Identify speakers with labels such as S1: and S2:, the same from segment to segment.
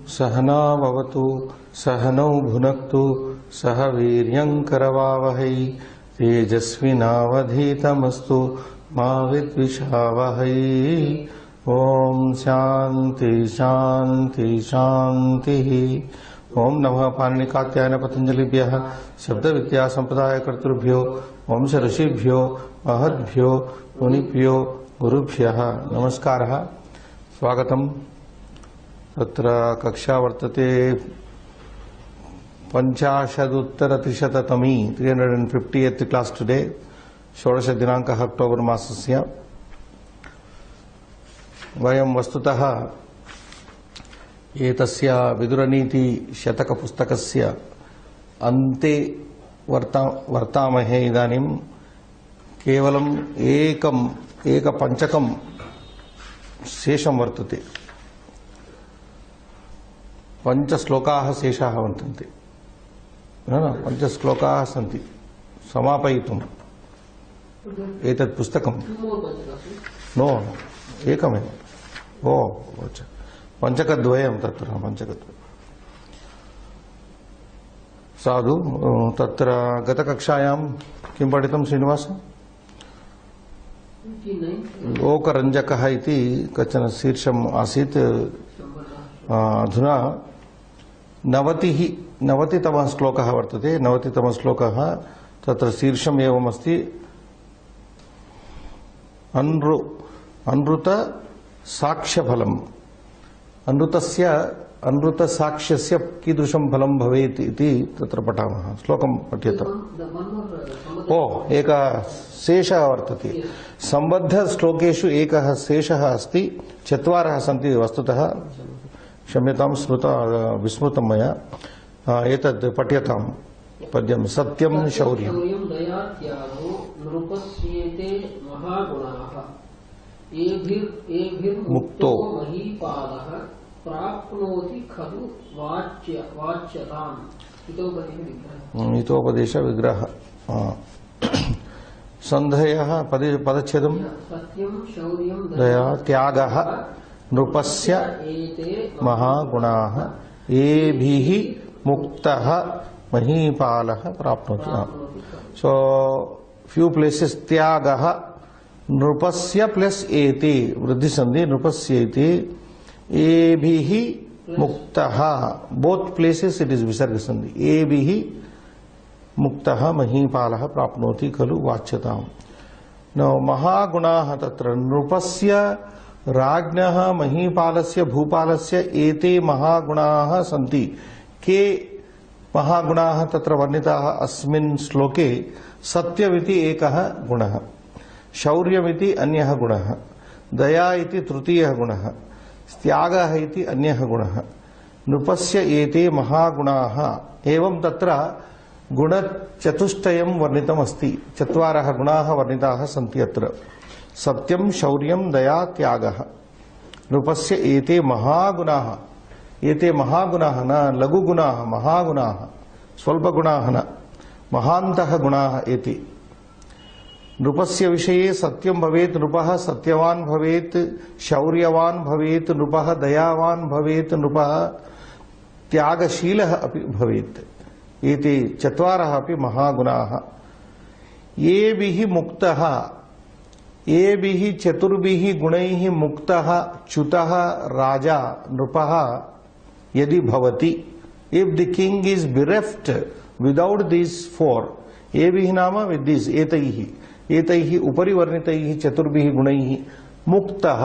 S1: सहना भवतु सहनौ भुनक्तु सह वीर्यं करवावहै तेजस्विनावधीतमस्तु मा विद्विषावहै। ओम शांति शांति शांति। ओम नमः पाणिनिकात्यायन पतंजलिभ्यः शब्द विद्या संप्रदाय कर्तृभ्यो वंश ऋषिभ्यो महद्भ्यो मुनिभ्यो गुरुभ्यः नमस्कारः। स्वागतम्। तत्र कक्षा वर्तते 50-उत्तर-300तमी 350th क्लास टुडे। षोडश दिनांकः अक्टोबर् मासस्य। वयं वस्तुतः एतस्य विदुरनीति शतकपुस्तकस्य अन्ते वर्तामहे। इदानीं केवलम् एकपञ्चकं शेषं वर्तते। 5 श्लोकाः शेषाः वर्तन्ते। 5 श्लोकाः सन्ति समापयितुम् एतत् पुस्तकं। नो एकमेव। ओ पञ्चकद्वयं तत्र पञ्चकद्वयं। साधु। तत्र गतकक्षायां किं पठितं श्रीनिवास? लोकरञ्जकः इति कश्चन शीर्षम् आसीत्। अधुना 90तमः श्लोकः वर्तते। 90तमः श्लोकः तत्र शीर्षम् एवमस्ति, अनृत साक्ष्यफलम्। अनृतसाक्ष्यस्य कीदृशं फलं भवेत् इति तत्र पठामः। श्लोकं पठ्यताम्। ओ एकः शेषः वर्तते। सम्बद्धश्लोकेषु एकः शेषः अस्ति। 4 सन्ति वस्तुतः। क्षम्यतां, विस्मृतं मया। एतद् पठ्यताम् पद्यं। सत्यं शौर्यं मुक्तो
S2: प्राप्नोति खलु वाच्यताम्।
S1: हितोपदेश विग्रह। सन्धयः पदच्छेदं।
S2: सत्यं शौर्यं
S1: दया त्यागः नृपस्य महागुणाः येभिः मुक्तः महीपालः प्राप्नोति। सो फ्यू प्लेसेस त्यागः नृपस्य प्लस एते वृद्धि संधि नृपस्येति एभिः मुक्तः। बोथ प्लेसेस इट इज विसर्ग संधि। एभिः मुक्तः महीपालः प्राप्नोति खलु वाच्यताम्। नौ महागुणाः तत्र नृपस्य राज्ञः महीपालस्य भूपालस्य एते महागुणाः सन्ति। के महागुणाः तत्र वर्णिताः अस्मिन् श्लोके? सत्यमिति एकः गुणः, शौर्यमिति अन्यः गुणः, दया इति तृतीयः गुणः, त्यागः इति अन्यः गुणः। नृपस्य एते महागुणाः। एवं तत्र गुणचतुष्टयं वर्णितमस्ति। 4 गुणाः वर्णिताः सन्ति अत्र। सत्यं शौर्यं दया त्यागः। नृपस्य एते महागुणाः। एते महागुणाः न लघुगुणाः, महागुणाः, स्वल्पगुणाः न, महान्तः गुणाः एते। नृपस्य विषये सत्यं भवेत्, नृपः सत्यवान् भवेत्, शौर्यवान् भवेत्, नृपः दयावान् भवेत्, नृपः त्यागशीलः अपि भवेत्। एते 4 अपि महागुणाः। येभिः मुक्तः, येभिः 4 गुणैः मुक्तः च्युतः राजा नृपः यदि भवति। If the king is bereft without these 4, येभिः नाम with these एतैः उपरि वर्णितैः 4 गुणैः मुक्तः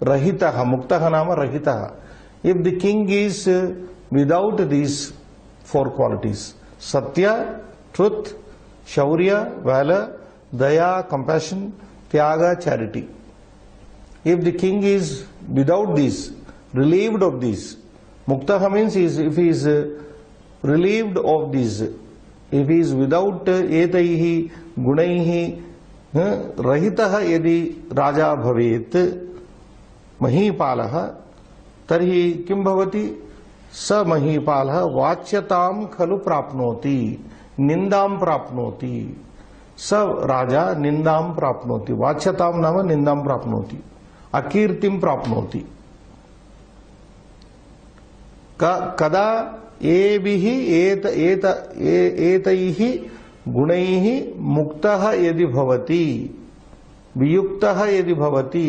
S1: रहितः। मुक्तः नाम रहितः। If the king is without these 4 qualities, सत्य truth, शौर्य valor, daya compassion, tyaga charity. If the king is without these, relieved of these, muktah means if he is relieved of these, if he is without etaihi gunaihi rahitah yadi raja bhavet महीपालः तर्हि किं भवति? स महीपालः वाच्यतां खलु प्राप्नोति, निन्दां प्राप्नोति। स राजा निन्दां प्राप्नोति। वाच्यतां नाम निन्दां प्राप्नोति, अकीर्तिं प्राप्नोति। कदा एभिः एतैः गुणैः मुक्तः यदि भवति, वियुक्तः यदि भवति,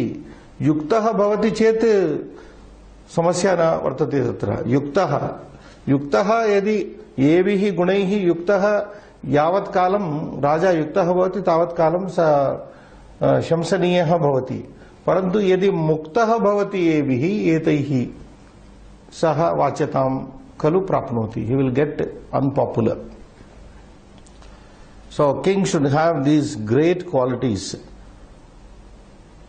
S1: युक्तः भवति चेत् समस्या न वर्तते तत्र। युक्तः यदि एभिः गुणैः युक्तः यावत् कालं राजा युक्तः भवति तावत् कालं स शंसनीयः भवति। परन्तु यदि मुक्तः भवति एभिः एतैः सः वाच्यतां खलु प्राप्नोति, he will get unpopular. So king should have these great qualities.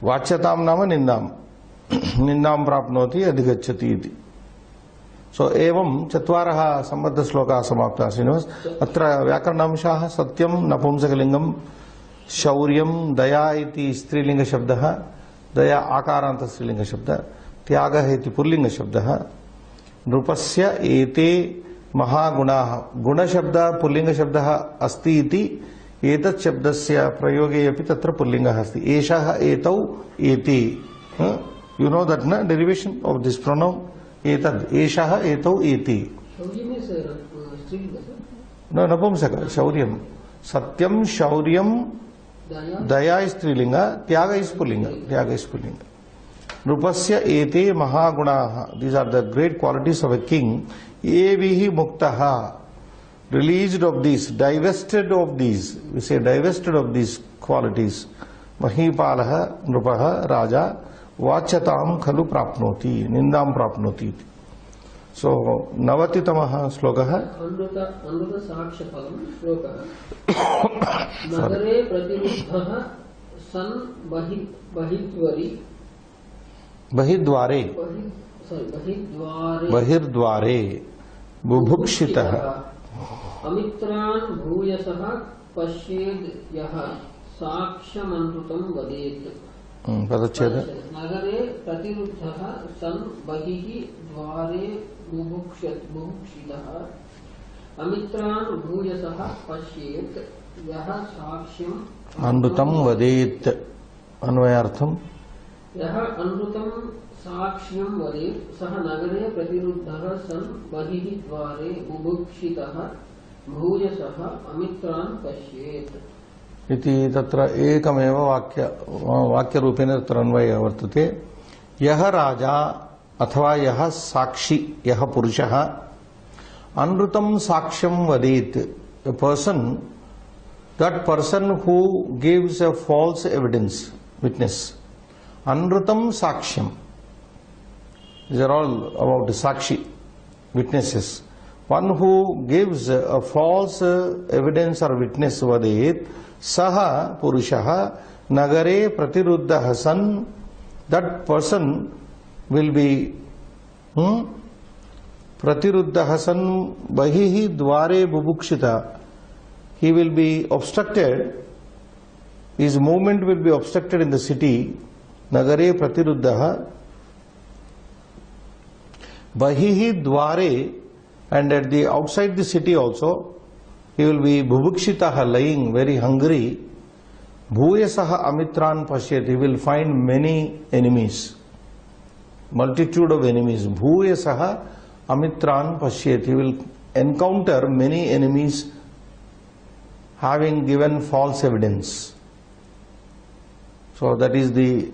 S1: वाच्यतां नाम निन्दां प्राप्नोति अधिगच्छति इति। सो एवं चत्वारः सम्बद्धश्लोकाः समाप्ताः। श्रीनिवास, अत्र व्याकरणांशाः सत्यं नपुंसकलिङ्गं, शौर्यं दया इति स्त्रीलिङ्गशब्दः, दया आकारान्त स्त्रीलिङ्गशब्दः, त्यागः इति पुल्लिङ्गशब्दः, नृपस्य एते महागुणाः, गुणशब्दः पुल्लिङ्गशब्दः अस्ति इति एतत् शब्दस्य प्रयोगे अपि तत्र पुल्लिङ्गः अस्ति। एषः एतौ एते, यू नो दट् न डेरिवेशन् ऑफ दिस प्रोनाउन एतद्, एषः एतौ एते। न नपुंसक, शौर्यं, सत्यं शौर्यं दया इज स्त्रीलिंग, त्याग इज पुल्लिंग, त्याग इज पुल्लिंग। नृपस्य एते महागुणाः, these are the great qualities of a king. एभिः मुक्तः, released of these, divested of these, we say divested of these qualities, Mahipalaha, Nrupaha, Raja, Vachatam khalu prapnoti, Nindam prapnoti. So, Navatitamaha slokaha.
S2: Anruta Sakshapalam slokaha. Nagare Pratiruddhaha san
S1: Bahirdware Bubhukshitah
S2: अमित्रान् भूयसः पश्येद् यः साक्ष्यमनृतं वदेत्।
S1: पदच्छेद।
S2: नगरे प्रतिरुद्धः सन् बहिः द्वारे बुभुक्षितः अमित्रान् भूयसः पश्येत् यः साक्ष्यम्
S1: अनृतं वदेत्। अन्वयार्थम
S2: यः अनृतं साक्ष्यं वदेत् सः नगरे प्रतिरुद्धः सन् बहिः द्वारे बुभुक्षितः भूयसः अमित्रान् पश्येत्
S1: इति। तत्र एकमेव वाक्यरूपेण तत्र अन्वयः वर्तते। यः राजा अथवा यः साक्षी, यः पुरुषः अनृतं साक्ष्यं वदेत्, a person, that person who gives a false evidence, witness, अनृतं sakshyam, these are all about sakshi, witnesses. One who gives a false evidence or witness vadet, saha purushaha nagare pratiruddha san, that person will be pratiruddha san bahihi dware bubukshita, he will be obstructed, his movement will be obstructed in the city. Nagare pratiruddha bahihi dware, and at the outside the city also he will be bubukshitaha, lying very hungry. Bhuyasaha amitran pashyat, he will find many enemies, multitude of enemies. Bhuyasaha amitran pashyat, he will encounter many enemies having given false evidence. So that is the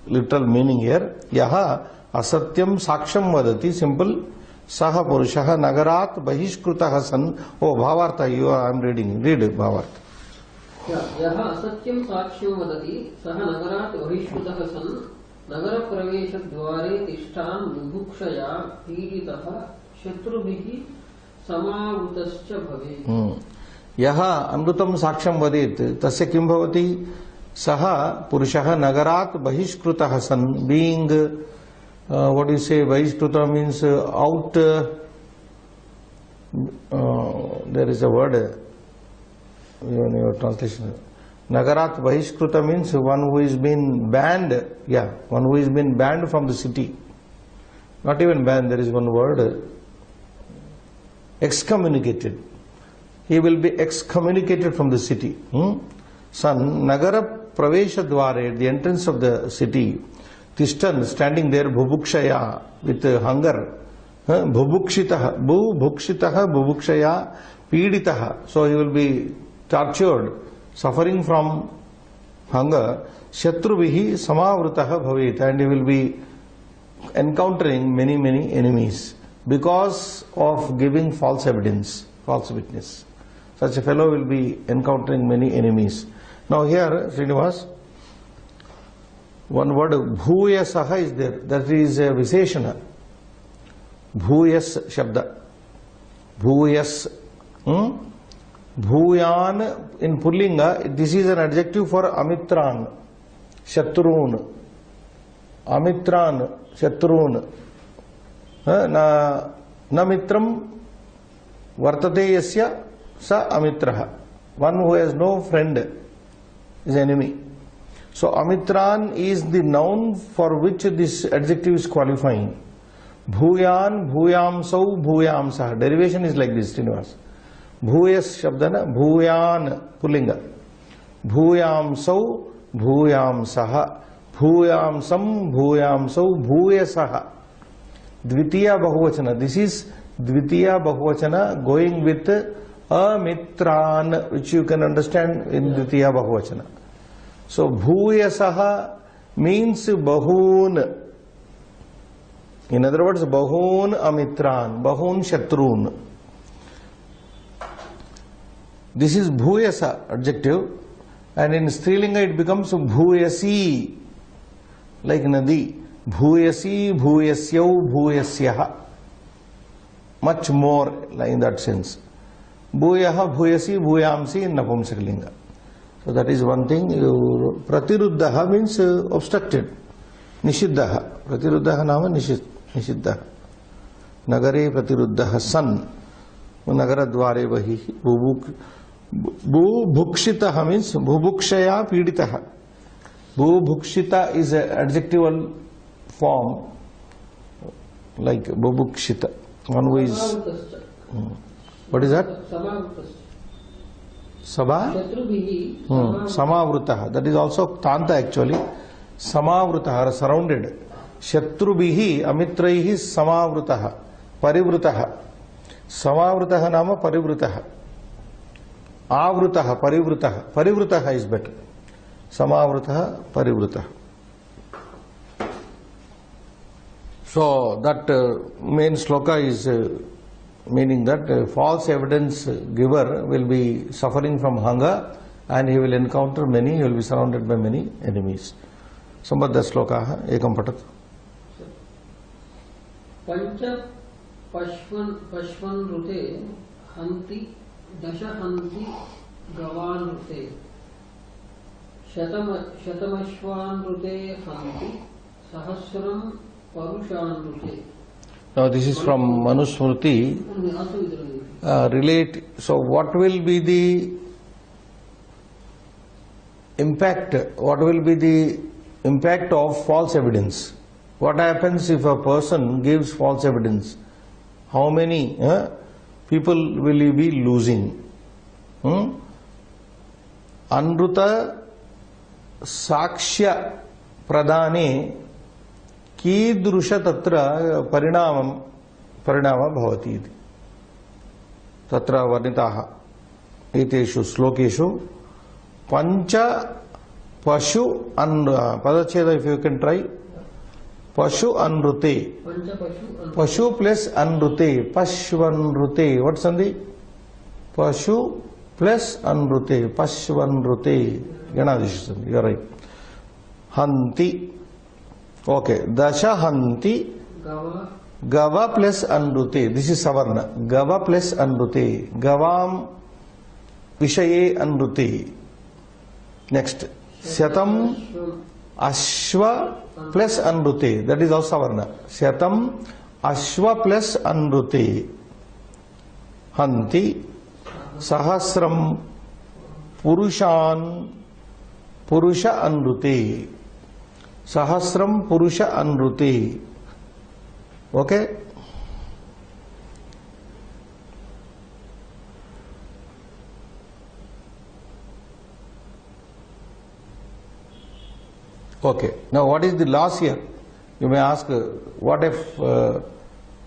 S1: literal meaning here. Yaha asatyam saksham vadati, simple. Saha purushaha nagarat bahishkrutaha san. Oh, bhavartha, I am reading. Read bhavartha.
S2: Yaha asatyam saksham vadati, saha nagarat bahishkrutaha san, nagara pravesha dware tishtan bubhukshaya piditaha shatrubhihi samavrutascha bhavet.
S1: Yaha amrutam saksham vadit, tasya kim bhavati? Saha purushaha nagarat bahishkrutaha san, being what do you say, bahishkruta means out, there is a word in your translation. Nagarat bahishkruta means one who is been banned, one who is been banned from the city. Not even banned, there is one word, excommunicated. He will be excommunicated from the city. Son, Nagara Pravesha Dware, at the entrance of the city, Tishtan, standing there, Bhubukshaya, with hunger, Bhubukshitah, bhubukshitah, bubukshaya, piditah. So he will be tortured, suffering from hunger. Shatruvihi samavritah bhavet, and he will be encountering many, many enemies because of giving false evidence, false witness. Such a fellow will be encountering many enemies. Now here, Srinivas, one word bhuyasaha is there. That is a visheshana. Bhuyas shabda. Bhuyas. Bhuyan in Pullinga, this is an adjective for Amitran, Shatrun. Amitran, Shatrun. Na mitram vartate yasya sa amitraha. One who has no friend is enemy. So Amitran is the noun for which this adjective is qualifying. Bhuyan, bhuyamsau, bhuyamsah. Derivation is like this, Srinivas. Bhuyas shabdana, bhuyan, pullinga. Bhuyamsau, bhuyamsaha. Bhuyamsam, bhuyamsau, bhuyasaha. Dvitiya bahuvachana. This is Dvitiya bahuvachana going with amitran, which you can understand in Dvitiya bahuvachana. So bhuyasaha means bahun. In other words, bahun amitran, bahun shatrun. This is bhuyasa adjective, and in Strilinga it becomes bhuyasi, like nadi. Bhuyasi, bhuyasyau, bhuyasyaha. Much more in that sense. Bhuyaha, bhuyasi, bhuyamsi in Napumsakalinga. So that is one thing. Pratiruddaha means obstructed. Nishiddhaha. Pratiruddaha nama nishiddhaha. Nagare pratiruddaha san. Nagaradvare vahi. Bhubukshitaha means bhubukshaya piditaha. Bhubukshita is an adjectival form like bhubukshita. One who is. What is that? Sabha? Samavrutaha. That is also Tanta actually. Samavrutaha, surrounded. Shatrubihi, amitraihi samavrutaha. Parivrutaha. Samavrutaha nama parivrutaha. Avrutaha, parivrutaha. Parivrutaha is better. Samavrutaha, parivrutaha. So that main sloka is meaning that false evidence giver will be suffering from hunger and he will encounter many, he will be surrounded by many enemies. Sambadha sloka ekam patat.
S2: Pancha pashvan rute hanti dasha hanti gavan rute shatamashvan rute hanti sahasram parushan rute.
S1: Now this is from Manusmriti. Relate. So what will be the impact? What will be the impact of false evidence? What happens if a person gives false evidence? How many people will he be losing? Anruta sakshya pradane कीदृश तत्र परिणाम भवति तत्र वर्णिताः एतेषु श्लोकेषु पंच पशु पदच्छेद if you can try पशु अनृते पशु plus अनृते पश्वनृते what संधि पशु प्लस अनृते पश्वनृते गणादिश संधि यू आर राइट हंति Okay, dasha hanti gava plus anrute. This is savarna. Gava plus anrute. Gavam vishaye anrute. Next, syatam ashva plus anrute. That is also savarna. Syatam ashva plus anrute. Hanti sahasram purushan purusha anrute. Sahasram Purusha Anruti. Okay? Okay. Now what is the loss here? You may ask, what if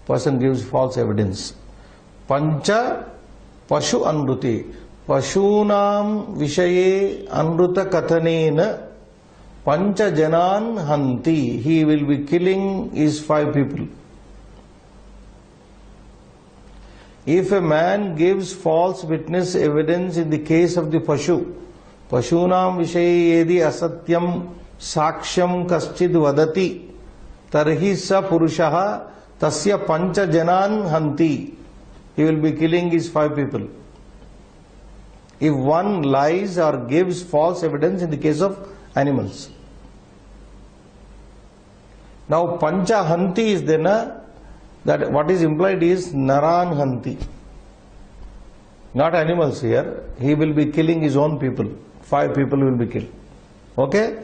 S1: person gives false evidence. Pancha pashu anruti. Pashunam vishaye anruta kathanena pancha janan hanti. He will be killing his 5 people. If a man gives false witness evidence in the case of the pashu, Pashunam vishaye yedi asatyam saksham kaschid vadati, tarhi sa purushaha tasya pancha janan hanti. He will be killing his 5 people. If one lies or gives false evidence in the case of animals. Now pancha hanti is there, na? That what is implied is naran hanti. Not animals here. He will be killing his own people. 5 people will be killed. Okay?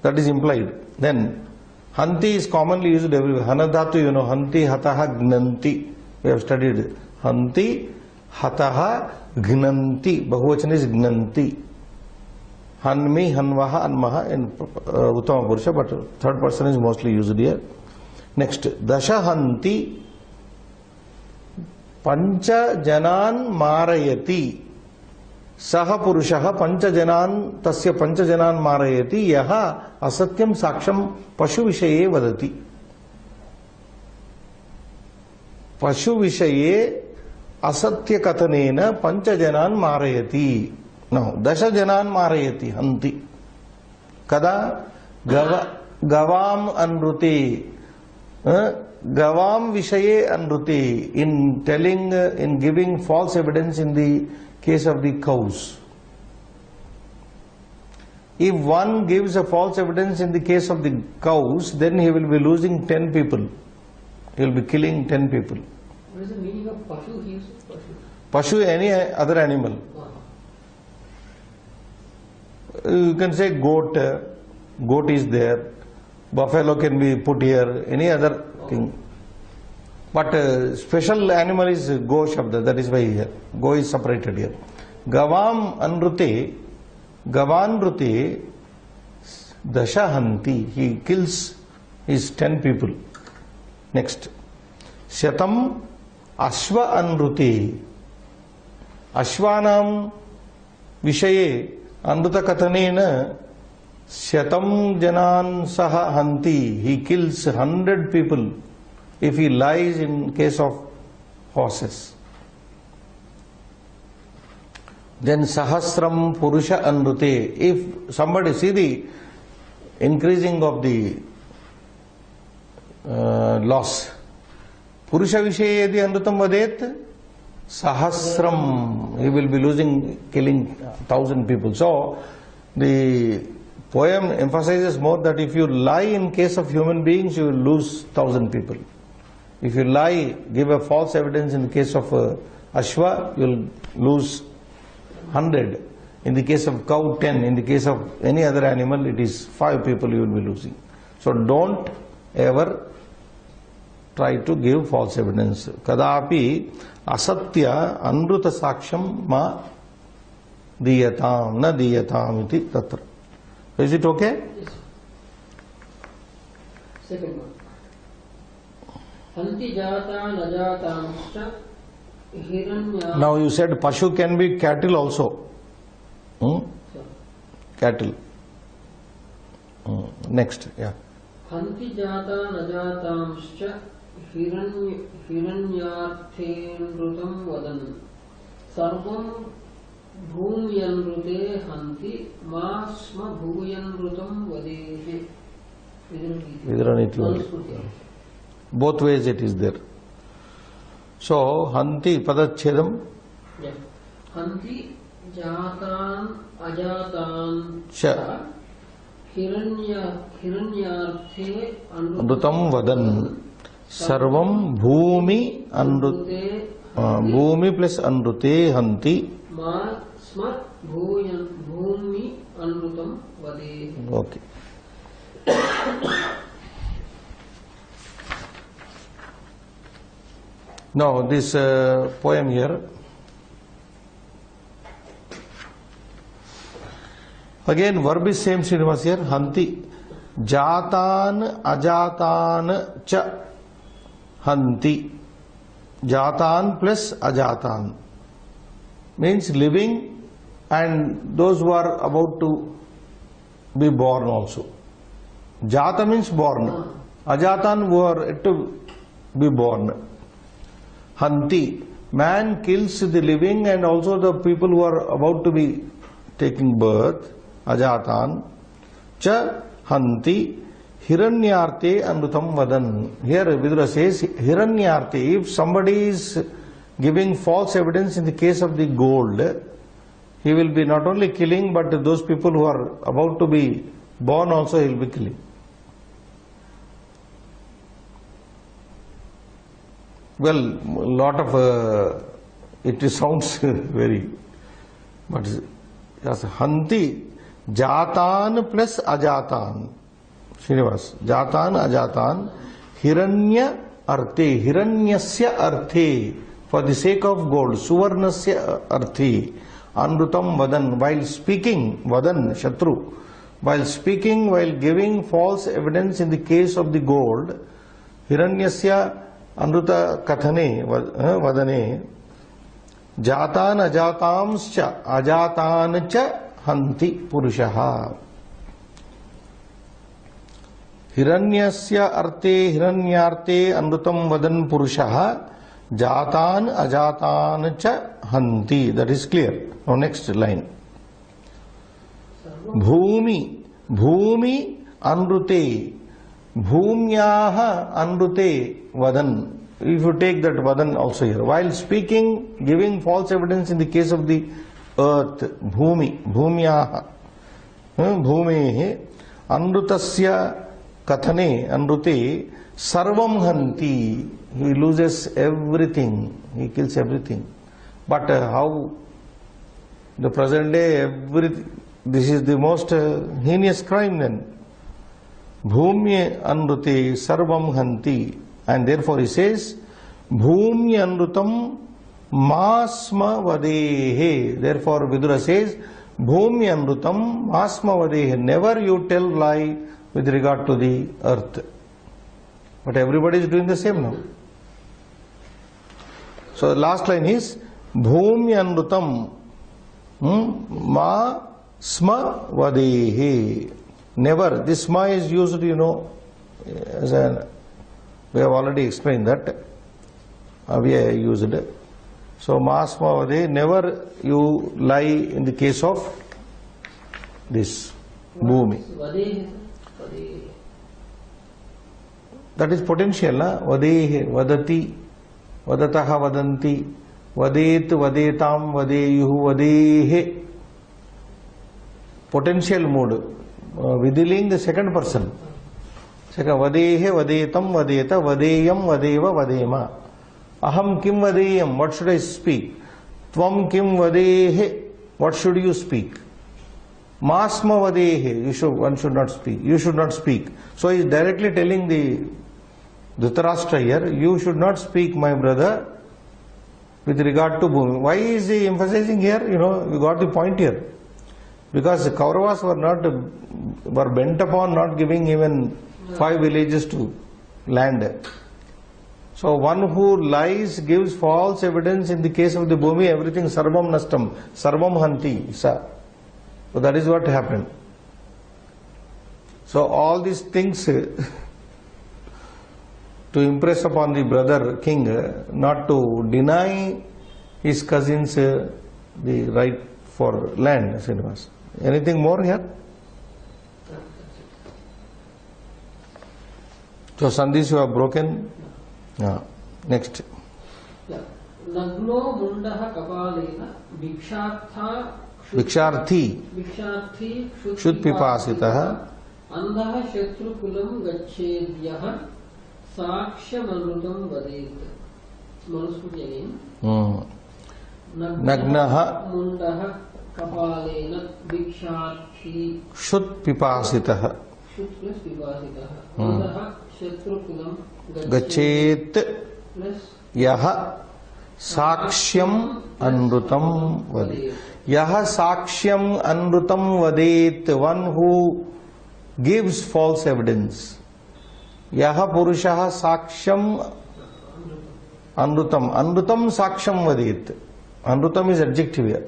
S1: That is implied. Then hanti is commonly used everywhere. Hanadhatu, you know, hanti hataha gnanti. We have studied. Hanti hataha gnanti. Bahuvachan is gnanti. Hanmi, hanvaha, anmaha in Uttama Purusha, but third person is mostly used here. Next, dasha hanti pancha janan marayati. Saha purushaha pancha janan tasya pancha janan marayati yaha asatyam saksham pashu vishaye vadati. Pashu vishaye asatya kathanena pancha janan marayati. Now, dasha janan marayati hanti. Kada gavam anruti. Gavam vishaye anruti. In telling, in giving false evidence in the case of the cows. If one gives a false evidence in the case of the cows, then he will be losing 10 people. He will be killing 10 people.
S2: What is the meaning of pashu? He uses pashu.
S1: Pashu, any other animal. You can say goat. Goat is there. Buffalo can be put here. Any other thing. But special animal is go shabda. That is why here. Go is separated here. Gavam anrute. Gavanrute. Dashahanti. He kills his 10 people. Next. Shatam ashva anrute. Ashvanam vishaye anruta kathanena shatam janan saha hanti. He kills 100 people if he lies in case of horses. Then sahasram purusha anrute. If somebody see the increasing of the loss. Purusha vishaye yadi anrutam vadet sahasram. He will be losing, killing 1,000 people. So the poem emphasizes more that if you lie in case of human beings, you will lose 1,000 people. If you lie, give a false evidence in the case of Ashwa, you will lose 100. In the case of cow, 10. In the case of any other animal, it is 5 people you will be losing. So don't ever try to give false evidence. Kadapi asatya anruta saksham ma diyatam na diyatam iti tatra. Is it okay?
S2: Yes. Second one. Hanti jata najatamscha hiranya.
S1: Now you said pashu can be cattle also. Cattle. Next, yeah.
S2: Hanti jata najatamscha hiranyarthenrutam vadan sarvam bhumyanrute hanti masma bhuyanrutam vadehe.
S1: Vidraniti. Both ways it is there. So, hanti padachedam.
S2: Yeah. Hanti jatan ajatan
S1: Cha.
S2: Hiranyarthe
S1: Anrutam vadan. Sarvam bhumi anrute. Bhumi plus anrute hanti.
S2: Masma bhumi anrutam vadehe.
S1: Okay. Now this poem here, again verb is same Srinivas here. Hanti jatan ajatan cha hanti. Jatan plus ajatan means living and those who are about to be born also. Jata means born. Ajatan who are yet to be born. Hanti, man kills the living and also the people who are about to be taking birth. Ajatan. Cha hanti hiranyarte amrutam vadan. Here Vidura says hiranyarte. If somebody is giving false evidence in the case of the gold, he will be not only killing but those people who are about to be born also he will be killing. Well, lot of it sounds very, but yes, hanti jatan plus ajatan. Srinivas, jatan ajatan hiranya arte, hiranyasya arte, for the sake of gold, suvarnasya arte, anrutam vadan, while speaking, vadan shatru, while speaking, while giving false evidence in the case of the gold, hiranyasya Anruta kathane vadane jatan ajatamscha ajatancha hanti purushaha. Hiranyasya arte hiranyarte anrutam vadan purushaha jatan ajatancha hanti. That is clear. Now next line. Bhumi bhumi anrute bhumyaha anrute vadan. If you take that vadan also here, while speaking, giving false evidence in the case of the earth, bhumi, bhumyaha, bhumehe, anrutasya kathane, anrute, sarvam hanti. He loses everything, he kills everything. But how the present day, this is the most heinous crime then. Bhumye anrute sarvam hanti. And therefore he says, Bhumi anrutam masma vadehe. Therefore Vidura says, Bhumi anrutam masma vadehe. Never you tell lie with regard to the earth. But everybody is doing the same now. So the last line is, Bhumi anrutam ma sma vadehe. Never. This ma is used, as an, we have already explained that. We have used it. So masma vade, never you lie in the case of this bhumi. That is potential, na? Vadehe, vadati, vadataha vadanti, vadet, vadetam, vadeyuhu, vadehe. Potential mode. Vidiling the second person. Second, vadehe, vadetam, vadeta, vadeyam, vadeva, vadema. Aham kim vadeyam, what should I speak? Tvam kim vadehe, what should you speak? Masma vadehe, one should not speak. You should not speak. So he is directly telling the Dhritarashtra here, you should not speak, my brother, with regard to Bhumi. Why is he emphasizing here? You got the point here. Because the Kauravas were bent upon not giving even 5 villages to land. So one who lies, gives false evidence in the case of the Bhumi, everything sarvam nastam, sarvam hanti. So that is what happened. So all these things to impress upon the brother king, not to deny his cousins the right for land. Srinivas. Anything more here? So sandhis you have broken. Next.
S2: Nagno mundaha kapalena
S1: Viksharthi Shud Pipasitaha
S2: Andaha Shatrukulam Gachedyaha Sakshamanutam Vadet. Manusmriti again.
S1: Nagnaha
S2: Mundaha Kapalena Viksharthi
S1: Shud Pipasitaha
S2: Shud plus Pipasitaha Andaha Shatrukulam
S1: Gachet
S2: plus
S1: Yaha Sakshyam Anrutam Vadet. Yaha Sakshyam Anrutam Vadet, one who gives false evidence. Yaha Purushaha Sakshyam Anrutam. Anrutam saksham vadit. Anrutam is adjective here.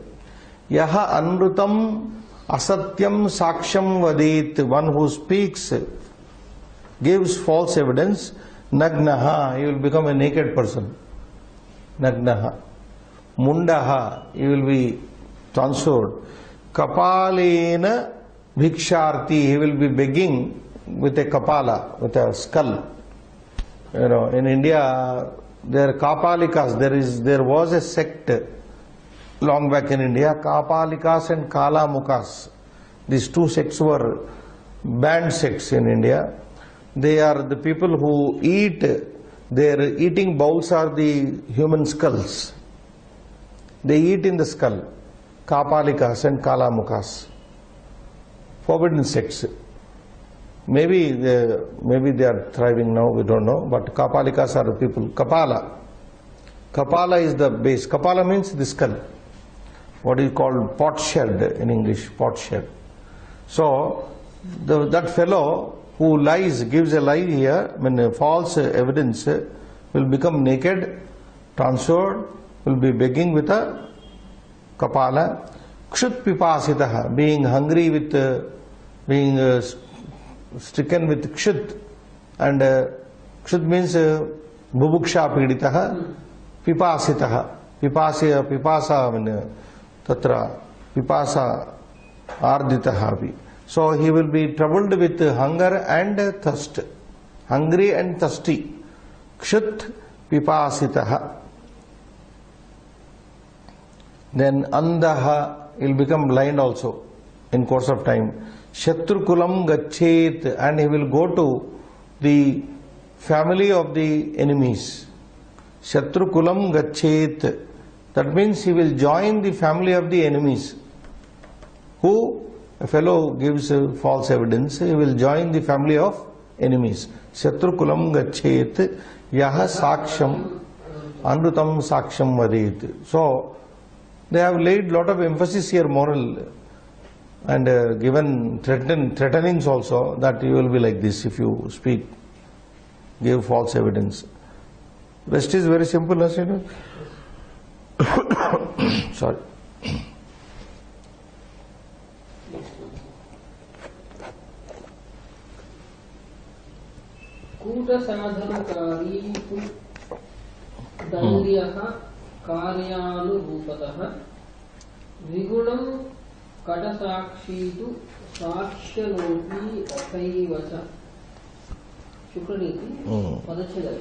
S1: Yaha anrutam asatyam saksham vadit. One who speaks, gives false evidence. Nagnaha, he will become a naked person. Nagnaha. Mundaha, he will be tonsured. Kapalena bhiksharti, he will be begging with a kapala, with a skull. You know, in India, there are kapalikas. There was a sect long back in India, kapalikas and kalamukas. These two sects were banned sects in India. They are the people who eat, their eating bowls are the human skulls. They eat in the skull. Kapalikas and kalamukas. Forbidden sects. Maybe they are thriving now, we don't know, but kapalikas are the people. Kapala. Kapala is the base. Kapala means the skull. What is called potsherd in English, potsherd. So, that fellow who lies, gives a lie here, false evidence, will become naked, tonsured, will be begging with a kapala. Kshut pipasitaha, being hungry with, being stricken with kshut, and kshut means bubuksha piditaha, pipasitaha, pipasa tatra, pipasa arditaha. So he will be troubled with hunger and thirst, hungry and thirsty. Kshut pipasitaha. Then andaha, he will become blind also in course of time. Shatrukulam gachet, and he will go to the family of the enemies. Shatrukulam gachet, that means he will join the family of the enemies. Who? A fellow gives false evidence, he will join the family of enemies. Shatrukulam gachet, yaha saksham, anrutam saksham vadit. So, they have laid lot of emphasis here, moral, and given threatenings also, that you will be like this if you speak, give false evidence. Rest is very simple, you know. Sorry.
S2: कूट साधनकारी दण्ड्यः कार्यानुरूपतः द्विगुणं कटसाक्षी तु साक्ष्यलोपी तथैव च. Shukraniti पदच्छेदः.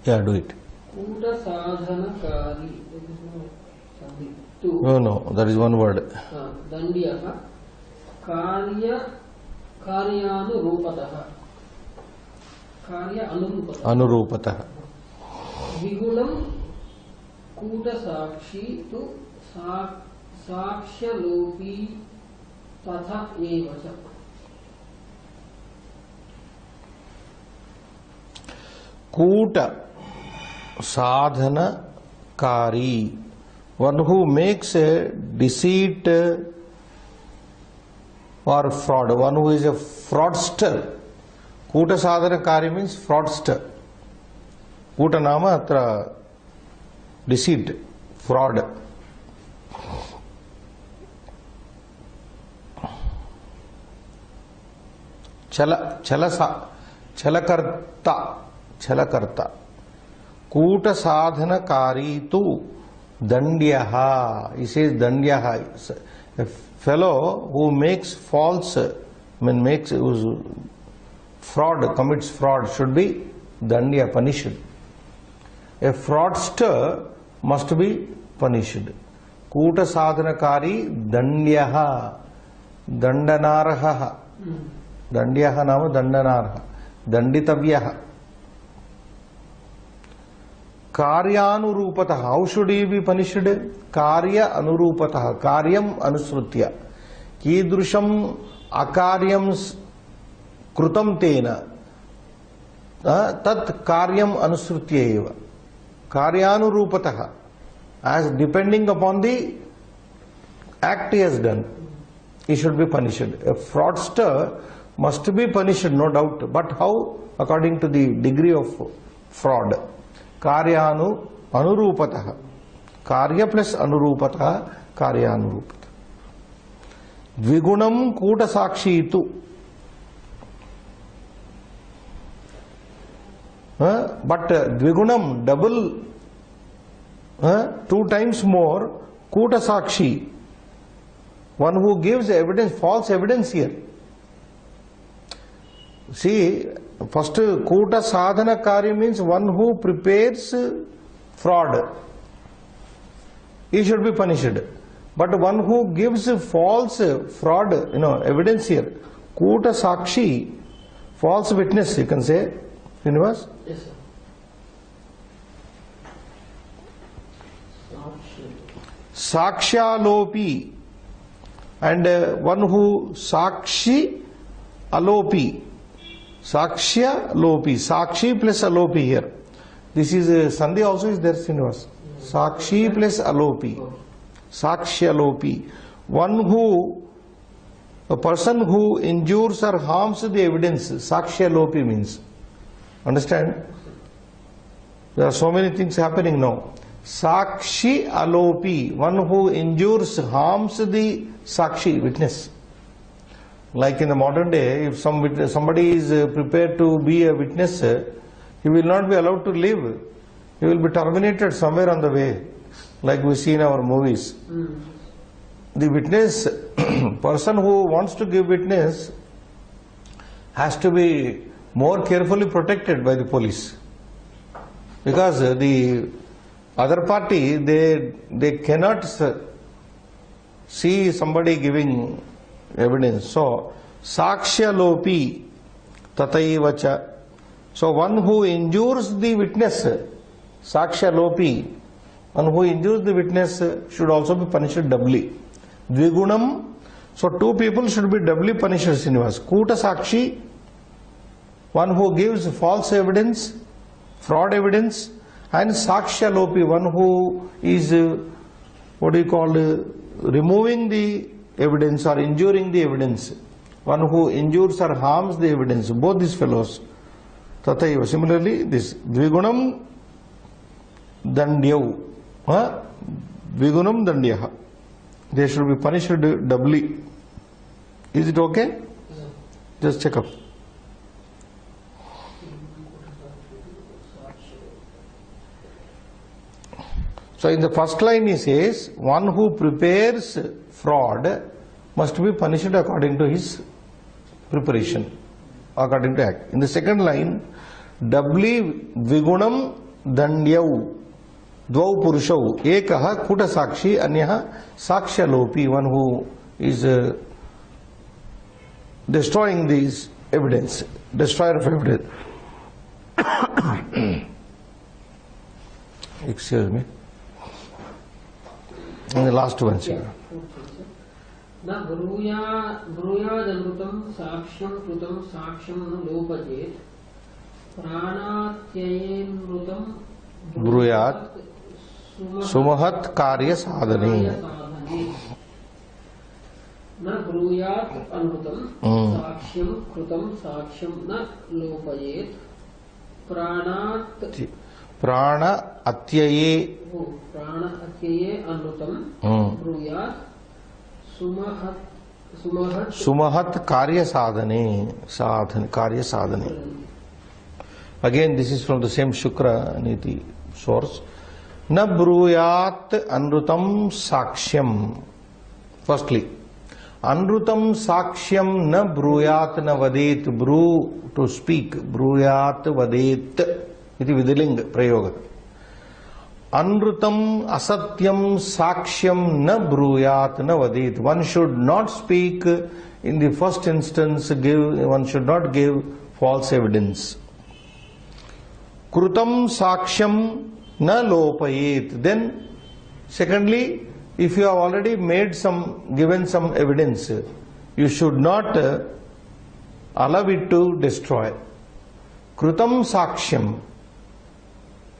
S1: Yeah, do it.
S2: कूट साधनकारी
S1: No, that is one word.
S2: दण्ड्यः कार्यानुरूपतः. कार्य
S1: अनुरूपतः.
S2: द्विगुणं कूट साक्षी तु साक्ष्यलोपी तथा एव च.
S1: Kūta sadhanakari, one who makes a deceit or fraud, one who is a fraudster. Kūta sadhanakari means fraudster. Kūta nama atra deceit, fraud. Chalakarta. Kūta sadhanakari tu dandyaha. He says dandyaha. A fellow who makes false, fraud, commits fraud, should be dandya, punished. A fraudster must be punished. Kūta sadhanakari dandyaha. Dandanaraha. Dandyaha nama dandanaraha. Danditavyaha. Karyanurupataha. How should he be punished? Karya anurupataha. Karyam anusrutya. Kidrusham akaryam krutam tena. Tat karyam anusrutya eva. Karyanurupataha. As depending upon the act he has done, he should be punished. A fraudster must be punished, no doubt. But how? According to the degree of fraud. कार्यानु अनुरूपतः, कार्य plus अनुरूपतः कार्यानुरूपतः। द्विगुणम कूट साक्षी तु, but द्विगुणम double, 2 times more, koota sakshi, one who gives evidence, false evidence here. See, first koota sadhana karya means one who prepares fraud, he should be punished. But one who gives false fraud, evidence here, koota sakshi, false witness, you can say, Srinivas.
S2: Yes, sir.
S1: Sakshalopi, and one who sakshi alopi, sakshya lopi, sakshi plus alopi here. This is sandhi also is there, Srinivas. Sakshi plus alopi, sakshalopi, one who, a person who injures or harms the evidence, sakshalopi means. Understand? There are so many things happening now. Sakshi alopi, one who injures, harms the sakshi, witness. Like in the modern day, if somebody is prepared to be a witness, he will not be allowed to live. He will be terminated somewhere on the way, like we see in our movies. The witness, person who wants to give witness has to be more carefully protected by the police, because the other party, they cannot see somebody giving evidence. So sakshya lopi tataivacha, so one who injures the witness, sakshya lopi, one who injures the witness should also be punished doubly. Dvigunam, so 2 people should be doubly punished, Srinivas. Koota sakshi, one who gives false evidence, fraud evidence, and sakshya lopi, one who is removing the evidence or injuring the evidence, one who injures or harms the evidence, both these fellows. Tataiva, similarly this dvigunam dandyau, dvigunam dandyah, they should be punished doubly. Is it okay? Just check up. So in the first line he says, one who prepares fraud must be punished according to his preparation, according to act. In the second line, doubly vigunam dandyau, dvau purushau, ekah kuta sakshi, anyah sakshya lopi, one who is destroying these evidence, destroyer of evidence. Excuse me. And the last one, sir.
S2: न ब्रूयादमृतं साक्ष्यं कृतं साक्ष्यं न लोपयेत् प्राणात्ययेनमृतं
S1: ब्रूयात् सुमहत् कार्य साधने।
S2: न ब्रूयात् अमृतं साक्ष्यं कृतं साक्ष्यं न लोपयेत्
S1: प्राण अत्यये
S2: अमृतं ब्रूयात्
S1: सुमहत कार्य साधने, कार्य साधने. Again, this is from the same Shukra Niti source. Na bruyat anrutam sakshyam. Firstly, anrutam sakshyam na bruyat na vadet. Bru, to speak. Bruyat vadet. Iti vidiling prayoga. Anrutam asatyam sakshyam na bruyat na vadet. One should not speak in the first instance, one should not give false evidence. Krutam sakshyam na lopayet. Then, secondly, if you have already given some evidence, you should not allow it to destroy. Krutam sakshyam.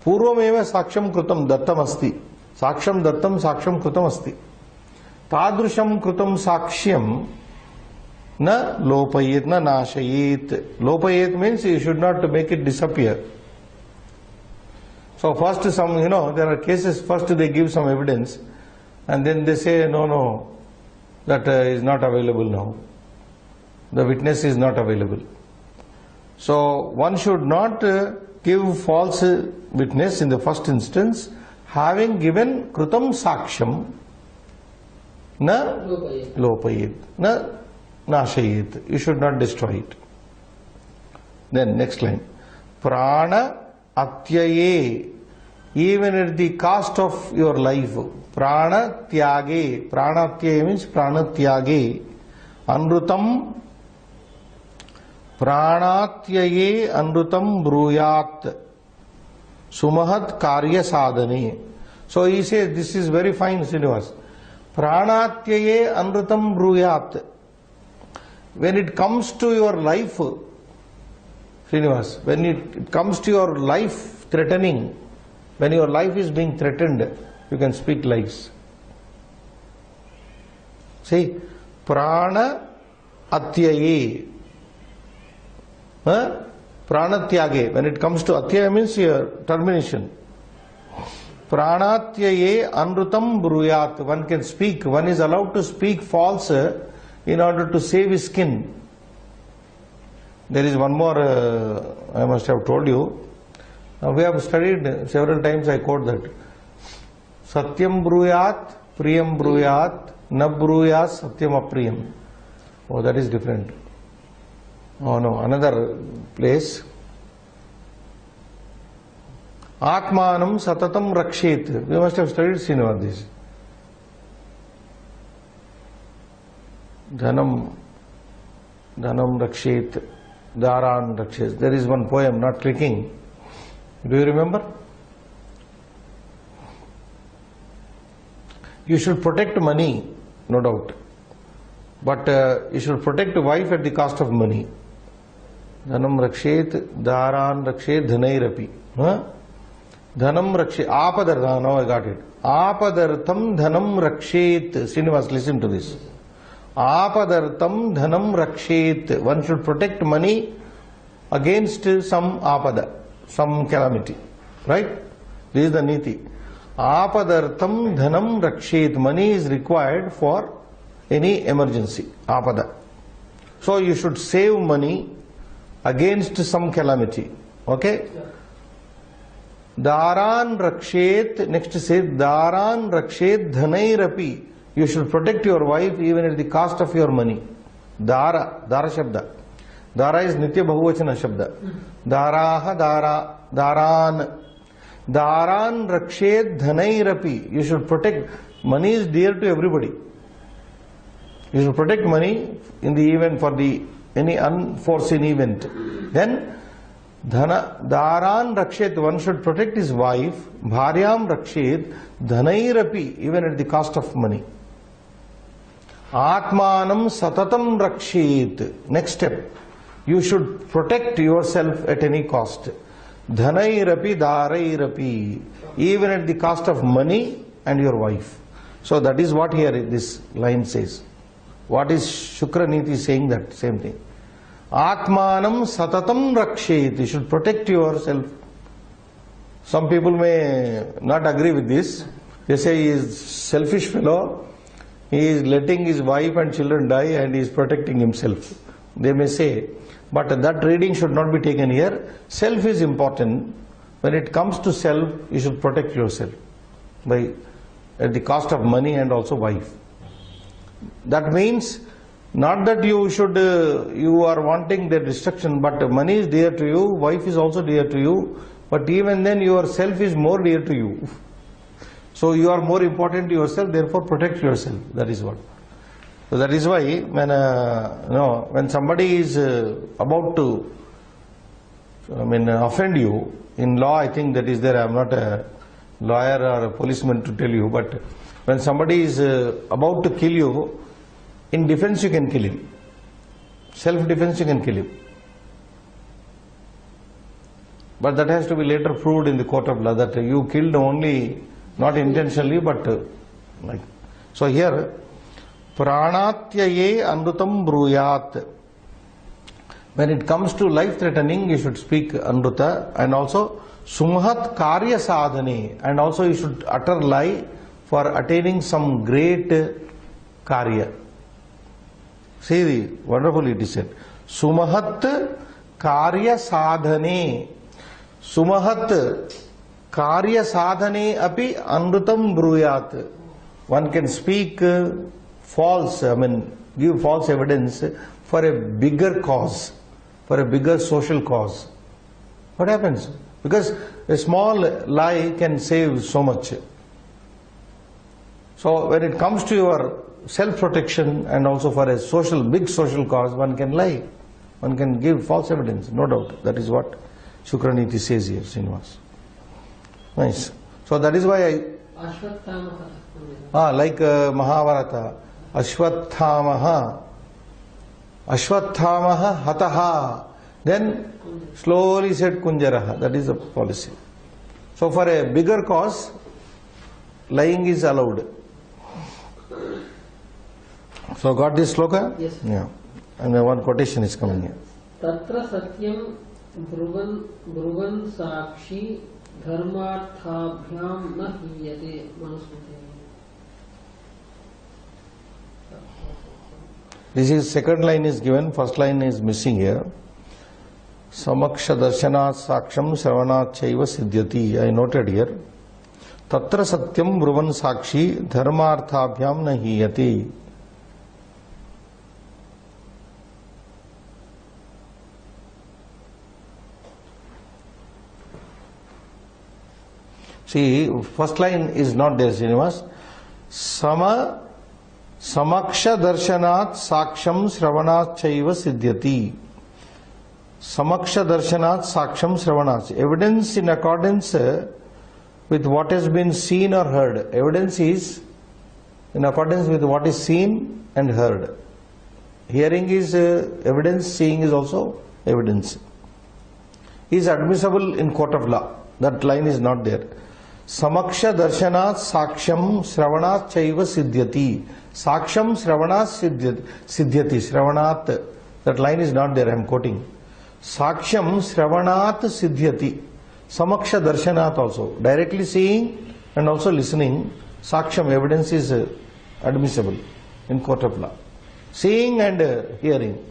S1: Purvameva sakshyam krutam dattam asti. Saksham dattam saksham krutam asti. Tadrusham krutam sakshyam na lopayet na nashayet. Lopayet means you should not make it disappear. So first there are cases, first they give some evidence and then they say, no, that is not available now. The witness is not available. So one should not give false witness in the first instance, having given krutam saksham na lopayet, na nashayet. You should not destroy it. Then next line. Prana atyaye, even at the cost of your life. Prana tyage, prana atyaye means prana tyage. Anrutam, pranatyaye anrutam bruyat. Sumahat karya sadhane. So he says, this is very fine, Srinivas. Pranatyaye anrutam bruyat. When it comes to your life, Srinivas, when it comes to your life threatening, when your life is being threatened, you can speak lies. See, prana atyaye, prana tyage. When it comes to atyaya means your termination. Pranatyaye anrutam bruyat. One can speak, one is allowed to speak false in order to save his skin. There is one more, I must have told you. We have studied several times, I quote that. Satyam bruyat, priyam bruyat, na bruyat, satyam apriyam. Oh, that is different. Oh no, another place. Atmanam satatam rakshet. We must have studied Srinivas this. Dhanam rakshet. Dharan rakshet. There is one poem, not clicking. Do you remember? You should protect money, no doubt. But you should protect a wife at the cost of money. Dhanam rakshet, dharan rakshet, dhanairapi. Dhanam rakshet, apadartham, now I got it. Apadartham dhanam rakshet. Srinivas, listen to this. Apadartham dhanam rakshet. One should protect money against some apada, some calamity. Right? This is the niti. Apadartham dhanam rakshet. Money is required for any emergency. Apada. So you should save money against some calamity. Okay? Dharan rakshet. Next says dharan rakshet dhanairapi. You should protect your wife even at the cost of your money. Dara shabda. Dara is nitya bahuvachana shabda. Daraha dara, daran. Daran rakshet dhanairapi. You should protect. Money is dear to everybody. You should protect money in the event for any unforeseen event. Then dharan rakshet. One should protect his wife. Bharyam rakshet dhanairapi. Even at the cost of money. Atmanam satatam rakshet. Next step. You should protect yourself at any cost. Dhanairapi dharairapi. Even at the cost of money and your wife. So that is what here this line says. What is Shukraniti saying? That same thing. Atmanam satatam rakshet. You should protect yourself. Some people may not agree with this. They say he is selfish fellow. He is letting his wife and children die and he is protecting himself. They may say, but that reading should not be taken here. Self is important. When it comes to self, you should protect yourself at the cost of money and also wife. That means not that you are wanting their destruction, but money is dear to you, wife is also dear to you, but even then your self is more dear to you. So you are more important to yourself, therefore protect yourself. That is what. So that is why when somebody is about to offend you, in law I think that is there, I am not a lawyer or a policeman to tell you, but when somebody is about to kill you, in defense you can kill him. Self-defense you can kill him. But that has to be later proved in the court of law that you killed only, not intentionally, but like. So here, pranatyaye anrutam bruyat. When it comes to life threatening, you should speak anruta, and also Sumhat karya sadhane, and also you should utter lie for attaining some great karya. See, wonderfully it is said. Sumahat karya sadhane. Sumahat karya sadhane api anrutam bruyat. One can speak false, give false evidence for a bigger cause, for a bigger social cause. What happens? Because a small lie can save so much. So when it comes to your self-protection and also for a big social cause, one can lie. One can give false evidence, no doubt. That is what Shukraniti says here, Srinivas. Nice. So that is why I... like Mahabharata. Ashwathamaha hataha. Then slowly said Kunjaraha. That is the policy. So for a bigger cause, lying is allowed. So got this sloka?
S2: Yes.
S1: Yeah. And then one quotation is coming here.
S2: Tatra satyam bruvan sakshi dharmarthabhyam na hiyate manusmriti.
S1: This is second line is given, first line is missing here. Samaksha darshanat saksham shravanat chaiva siddhyati. I noted here. Tatra satyam bruvan sakshi dharmarthabhyam na hiyate. See, first line is not there, Srinivas. Samaksha darshanat saksham shravanat chaiva siddhyati. Samaksha darshanat saksham shravanat. Evidence in accordance with what has been seen or heard. Evidence is in accordance with what is seen and heard. Hearing is evidence, seeing is also evidence. Is admissible in court of law. That line is not there. Samaksha darshanat saksham shravanat chaiva siddhyati. Saksham shravanat siddhyati. Shravanat. That line is not there, I am quoting. Saksham shravanat siddhyati. Samaksha darshanat also. Directly seeing and also listening. Saksham, evidence is admissible in court of law. Seeing and hearing.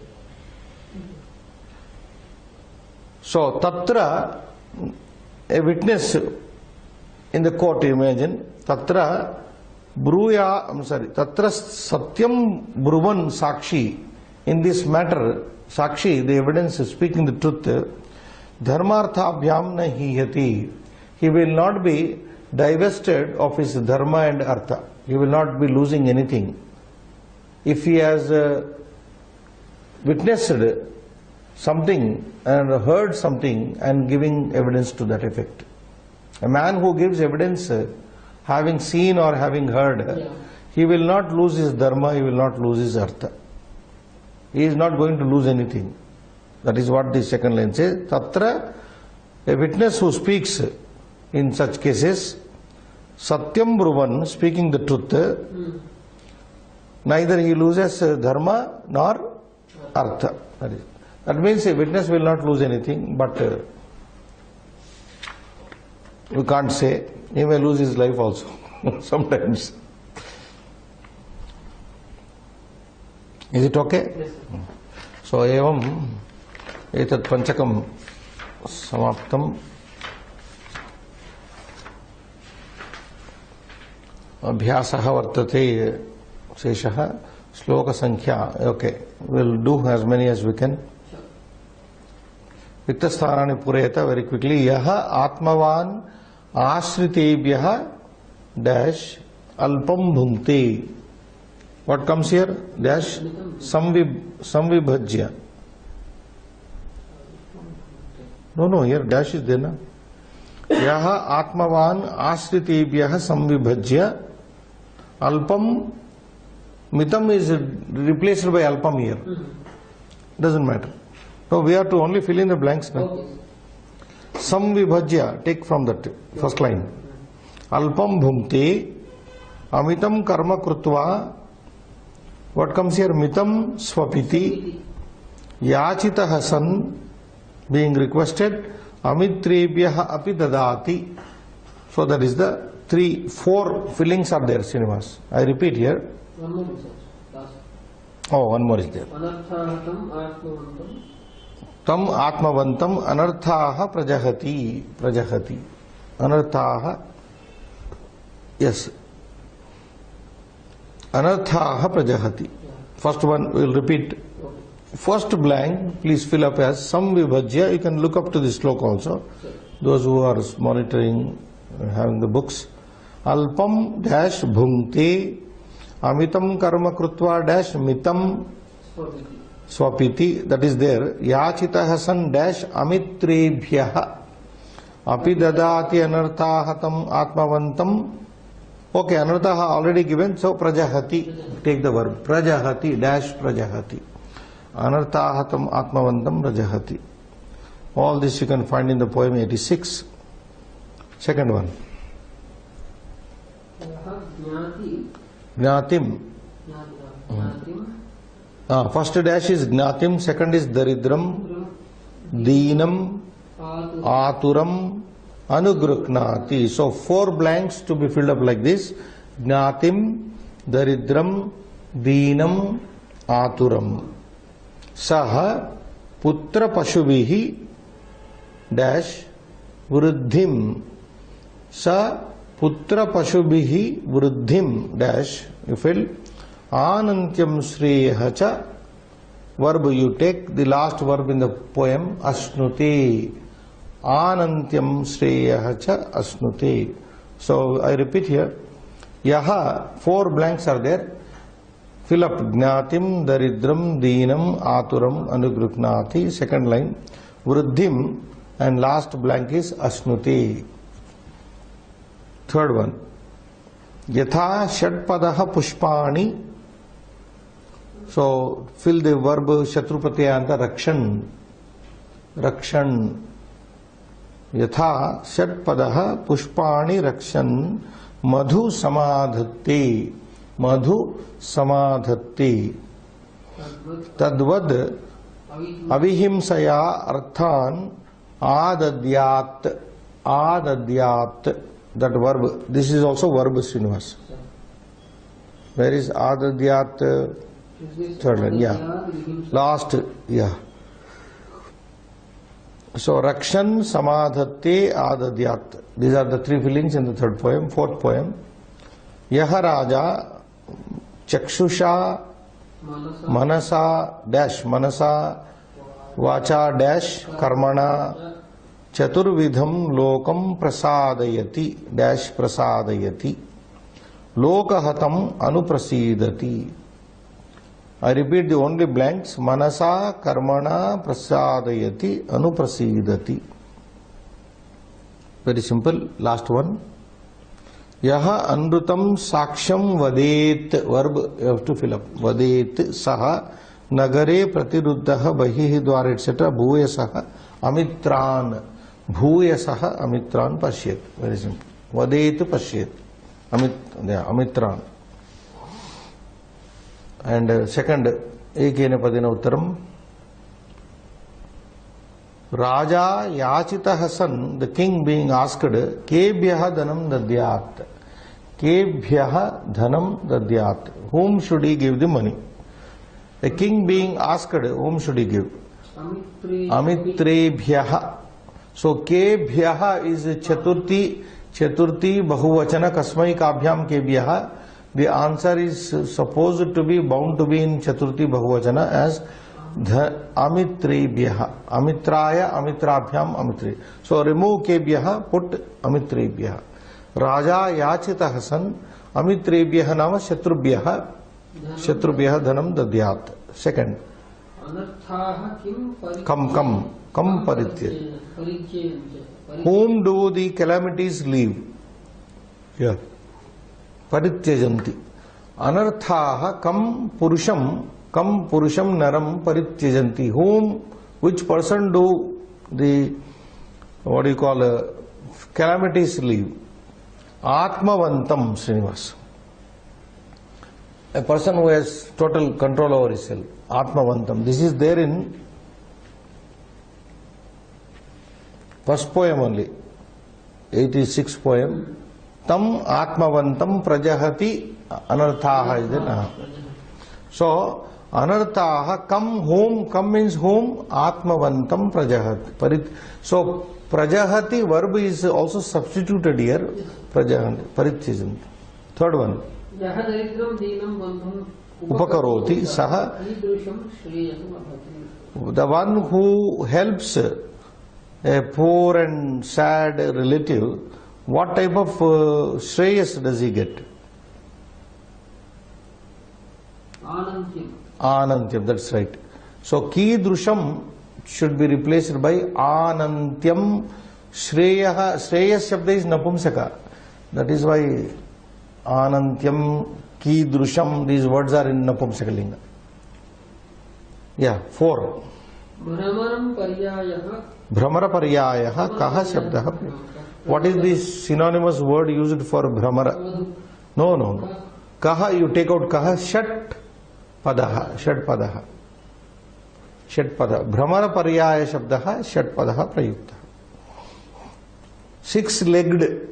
S1: So, tatra, a witness in the court, imagine, tatra satyam bruvan sakshi. In this matter, sakshi, the evidence is speaking the truth, dharmarthabhyam na hiyati. He will not be divested of his dharma and artha. He will not be losing anything. If he has witnessed something and heard something and giving evidence to that effect. A man who gives evidence, having seen or having heard, he will not lose his dharma, he will not lose his artha. He is not going to lose anything. That is what the second line says. Tatra, a witness who speaks in such cases, satyam bruvan, speaking the truth, neither he loses dharma nor artha. That means a witness will not lose anything, but we can't say. He may lose his life also, sometimes. Is it okay?
S2: Yes.
S1: So, evam etat panchakam samaptam. Abhyasaha vartate seshaha sloka sankhya. Okay, we'll do as many as we can. Vittastharani pureta very quickly. Yaha atmavan ashritebhyaha dash alpam bhunte. What comes here? Dash samvibhajya. No, here dash is there na. Yaha atmavan ashritebhyaha samvibhajya alpam. Mitam is replaced by alpam here. Doesn't matter. No, we have to only fill in the blanks now. Samvibhajya, take from that first line. Alpam bhumte, amitam karma krutva. What comes here? Mitam swapiti, yachita hasan, being requested, amitrebhyah api dadati. So that is the 4 fillings are there, Srinivas. I repeat here.
S2: One more is last.
S1: Oh, one more is there.
S2: Anarthahatam atmavantam.
S1: Tam atmavantam anarthaha prajahati. Anarthaha. Yes. Anarthaha prajahati. First one we will repeat.
S2: Okay.
S1: First blank, please fill up as samvibhajya. You can look up to this sloka also. Those who are monitoring, having the books. Alpam dash bhunkte, amitam karma krutva dash mitam swapiti. That is there. Yachitah san dash amitrebhyah api dadati anarthahatam atmavantam. Okay, anarthaha already given. So prajahati. Take the verb. Prajahati dash prajahati. Anarthahatam atmavantam prajahati. All this you can find in the poem 86. Second one. Jnatim. First dash is Jnatim, second is Daridram, Deenam, Aturam, Anugruknati. So 4 blanks to be filled up like this. Jnatim, Daridram, Deenam, Aturam. Saha Putra Pashubihi dash Vruddhim. Sa Putra Pashubihi Vruddhim dash, you fill. Anantyam Sriyahacha. Verb you take the last verb in the poem, Asnuti. Anantyam Sriyahacha Asnuti. So I repeat here. Yaha, 4 blanks are there. Fill up Jnatim, Daridram, Deenam, Aturam, Anugruknati. Second line. Vruddhim, and last blank is Asnuti. Third one. Yatha Shadpadaha Pushpani. So fill the verb Shatrupatiyanta Rakshan. Rakshan. Yatha Shadpadaha Pushpani Rakshan Madhu Samadhati. Madhu Samadhati. Tadvad Avihimsaya Arthan Adadyat. Adadyat. That verb, this is also verb, Srinivas. Where is Adadyat? Third line, yeah. Last, yeah. So Rakshan, Samadhate, Adadyat. These are the 3 fillings in the third poem. Fourth poem. Yaha Raja, Chakshusha, Manasa, dash, Manasa, Vacha, dash, Karmana, Chaturvidham lokam prasadayati dash prasadayati. Lokahatam anuprasidati. I repeat the only blanks. Manasa karmana prasadayati anuprasidati. Very simple. Last one. Yaha anrutam saksham vadet. Verb you have to fill up. Vadet saha nagare pratiruddhaha bahihi dwara etc. Bhuyasaha amitran. Bhuyasaha amitran pashyet. Very simple. Vadet pashyet. Amitran. And second, ekena padina uttaram. Raja yachitah san, the king being asked, kebhyaha dhanam dadyat. Kebhyaha dhanam dadyat. Whom should he give the money? The king being asked, whom should he give? Amitrebhyaha. So kebhyaha is chaturthi bahuvachana kasmai kabhyam kebhyaha. The answer is supposed to be bound to be in chaturthi bahuvachana as amitrebhyaha. Amitraya amitrabhyam amitri. So remove kebhyaha, put amitrebhyaha. Raja yachitah san amitrebhyaha nama shatrubhyaha. Shatrubhyaha dhanam dadyat. Second. Kam parityaj. Whom do the calamities leave? Yeah. Parityajanti. Anarthaha kam purusham naram parityajanti. Whom, which person do the, what do you call, calamities leave? Atmavantam, Srinivas. A person who has total control over himself. Atmavantam. This is there in First poem only, 86th poem. Tam atmavantam prajahati anarthaha is there. So anarthaha, come whom, come means whom, atmavantam prajahati. So prajahati verb is also substituted here. Prajahati, parityajanti. Third one.
S2: यः दरिद्रं दीनं बन्धुं
S1: Upakaroti saha.
S2: कीदृशं श्रेयः लभते.
S1: The one who helps a poor and sad relative, what type of shreyas does he get?
S2: आनन्त्यं.
S1: Anantyam, that's right. So Kidrusham should be replaced by Anantyam. Shreyas Shabda is Napumsaka. That is why Anantyam, Kidrusham, these words are in Napumsakalinga. Yeah, 4.
S2: भ्रमरं पर्यायः.
S1: Bhramara Paryayaha Kaha Shabdaha. What is this synonymous word used for Bhramara? No. Kaha, you take out Kaha, Shat Padaha, Shat Padaha. Shat Pada. Bhramara Paryaya Shabdaha, Shat Padaha Prayukta. Six-legged.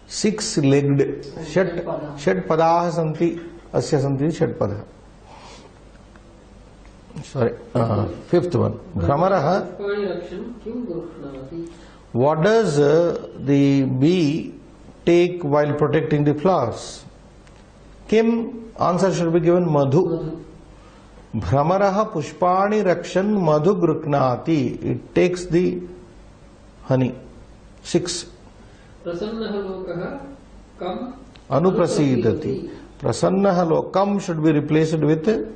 S1: Shat Padaha Santi, Asya Santi, Shat Padaha. Sorry, fifth one. Bhramaraha. What does the bee take while protecting the flowers? Kim, answer should be given Madhu. Bhramaraha pushpani rakshan madhu gruknati. It takes the honey. 6.
S2: Prasannaha lokaha kam
S1: Anuprasidati. Prasannaha lokam should be replaced with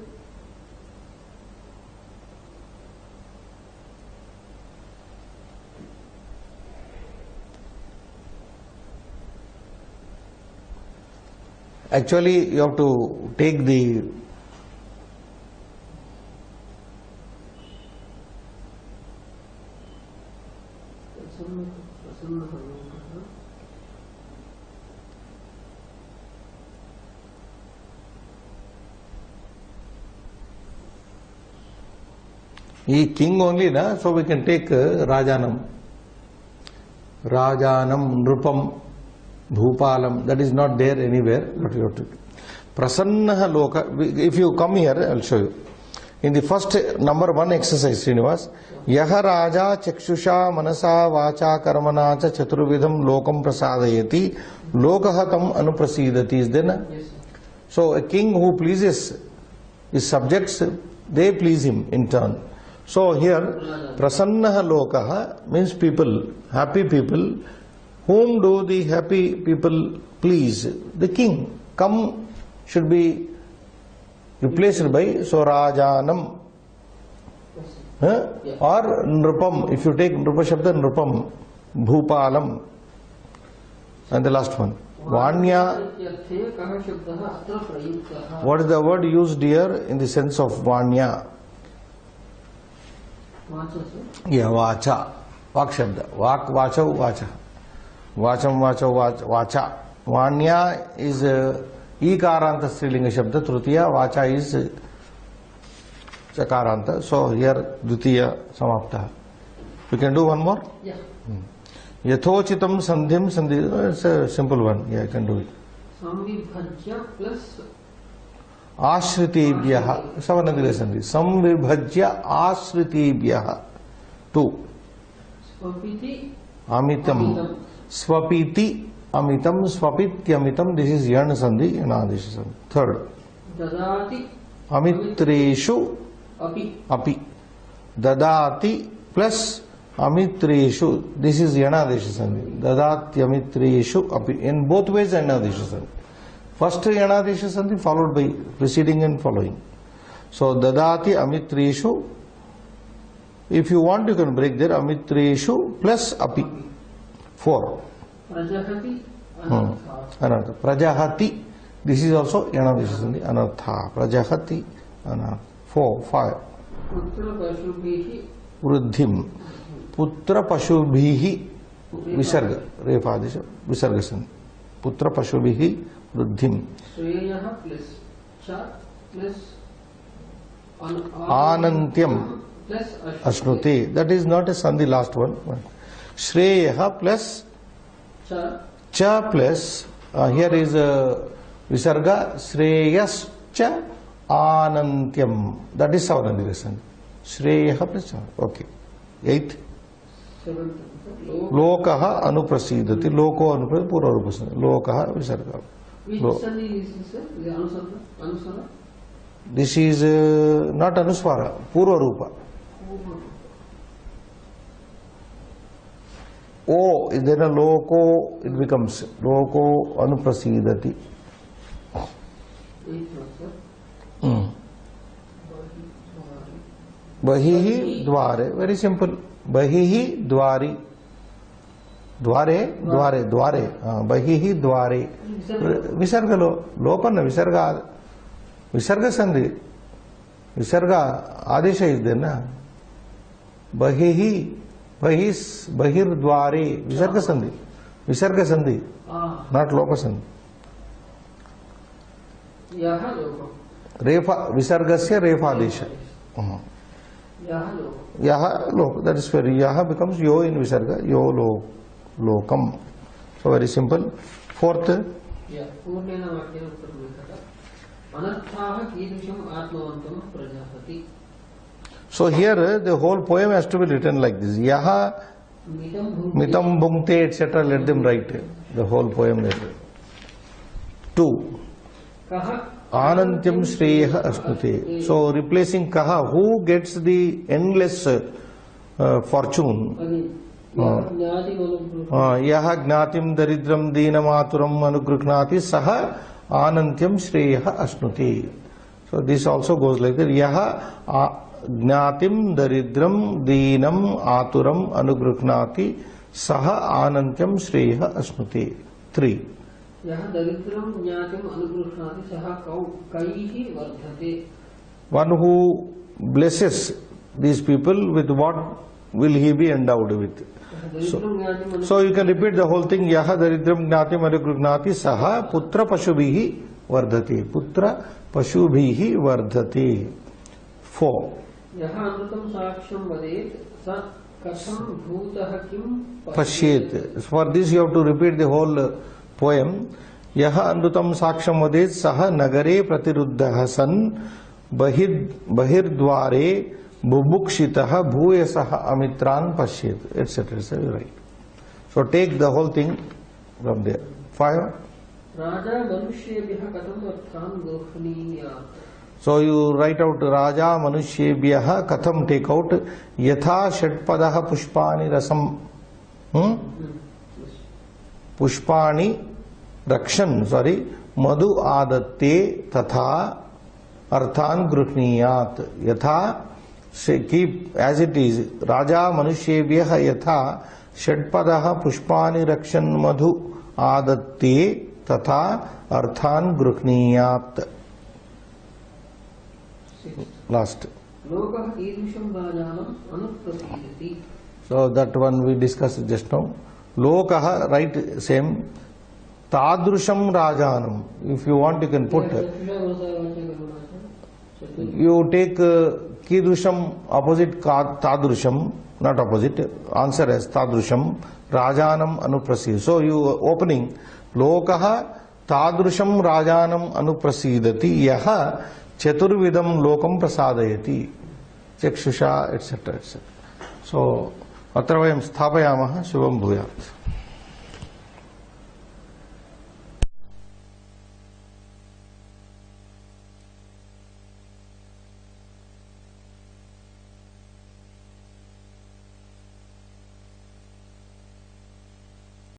S1: actually you have to take the he king only, na? So we can take Rajanam, Nrupam, Bhupalam. That is not there anywhere, but you have to. Prasannaha Loka. If you come here, I will show you. In the first number 1 exercise, Srinivas, Yaha Raja Chakshusha Manasa Vacha Karmana Cha Chaturvidham Lokam Prasadayati Lokahatam Anuprasidati is there, na?
S2: Yes, sir.
S1: So a king who pleases his subjects, they please him in turn. So here, Prasannaha Lokaha means people, happy people. Whom do the happy people please? The king. Come should be replaced by so Rajanam. Or Nrupam. If you take Nrupa Shabda, Nrupam, Bhupalam. And the last one. Vanya. What is the word used here in the sense of Vanya? Yeah, Vacha. Vak Shabda. Vak, Vacha, Vacha. Vacham, Vacha, Vacha. Vanya is Ikaranta Strilinga Shabda. Trutiya. Vacha is Chakaranta. So here Dutiya Samapta. We can do one more?
S2: Yeah.
S1: Yathochitam Sandhim Sandhi. It's a simple one. Yeah, I can do it.
S2: Samvibhajya plus
S1: Ashritibhyaha. Savanadila Sandhi. Samvibhajya Ashritibhyaha. 2.
S2: Swapiti
S1: Amitam. Swapiti Amitam. Swapityamitam. This is Yana Sandhi. Yanadesha Sandhi. 3rd.
S2: Dadati
S1: Amitreshu Api. Dadati plus Amitreshu. This is Yanadesha Sandhi. Dadati Amitreshu Api. In both ways Yanadesha Sandhi. First Yanadesha Sandhi followed by preceding and following. So Dadati Amitreshu. If you want, you can break there. Amitreshu plus Api. 4.
S2: Prajahati Anartha.
S1: Anartha. Prajahati. This is also Yanadesha Sandhi. Anartha. Prajahati Anartha. 4. 5.
S2: Putra Pashubhihi
S1: Vruddhim. Putra Pashubhihi. Visarga. Refadesha. Visarga Sandhi. Putra Pashubhihi Vruddhim.
S2: Shreyaha plus Cha plus
S1: Anantyam
S2: plus
S1: Ashnuti. That is not a Sandhi, last one. Shreya plus
S2: cha
S1: cha plus here is visarga Shreyas cha anantyam. That is Savanadika Sandhi. Shreya plus cha. Okay. 8th.
S2: 7th.
S1: Lokaha anuprasidati. Loko anuprasidati. Purva rupa sandhi. Lokaha visarga.
S2: Which
S1: Lo.
S2: sandhi is this, sir? The anusara?
S1: This is not anuswara. Purva rupa. O is then a loko, it becomes loko anuprasidati.
S2: 8th, sir.
S1: Bahihi dware. Very simple. Bahihi dwari. Dware, dware, dware. Bahihi dware. Visarga lo. Lopanna visarga. Visarga sandhi. Visarga adesha is there na. Bahihi. Bahis. Bahir dware. Visarga sandhi. Visarga sandhi. Not loka sandhi.
S2: Yaha loko.
S1: Refa. Visargasya refa adesha.
S2: Yaha loko.
S1: Yaha lok. That is very. Yaha becomes yo in visarga. Yo lo. Lokam. So very simple. 4th.
S2: Yeah. Purnena vakyena uttarumekata. Anarthaha kidrusham atmavantam prajapati.
S1: So here the whole poem has to be written like this. Yaha mitam bhungte etc. Let them write the whole poem later. 2.
S2: Kaha
S1: Anantyam Shreya Asnute. So replacing Kaha, who gets the endless fortune? Yaha Gnatim Daridram Deenamaturam Anugruhnati Saha Anantyam Shreya Asnute. So this also goes like that. Yaha Gnatim Daridram Deenam Aturam Anugruhnati Saha Anantyam Shreya Asnute. 3.
S2: Yaha daridram jnatim anugruhnati saha kaihi vardhate.
S1: One who blesses these people, with what will he be endowed with? So you can repeat the whole thing. Yaha daridram jnatim anugruhnati saha putra pashubhihi vardhate. Putra pashubhihi vardhate. 4.
S2: Yaha amrutam saksham vadet sa katham bhutah kim
S1: Pashyet. For this you have to repeat the whole poem. Yaha anrutam saksham vadet saha nagare pratiruddha san bahir dware bubukshitaha bhuyasaha amitran pashyet, etc. Right. So take the whole thing from there. 5.
S2: Raja manushyebhyah katham arthan gurhniyat.
S1: So you write out Raja manushyebhyah katham, take out yatha षट्पदः pushpani rasam. Pushpani rakshan, sorry, madhu adatte tatha arthan gruhniyat. Yatha, say, keep as it is. Raja manushyebhyah yatha षट्पदः pushpani rakshan madhu adatte tatha arthan gruhniyat. Last.
S2: Lokah kidrusham rajanam anuprasidati.
S1: So that one we discussed just now. Lokaha, write same. Tadrusham rajanam. If you want, you can put. You take kidrusham opposite tadrusham, not opposite. Answer as tadrusham rajanam anuprasid. So you opening lokaha tadrusham rajanam anuprasidati yaha chaturvidam lokam prasadayati chakshusha etc. etc. So अत्र वयं स्थापयामः. शुभं भूयात्.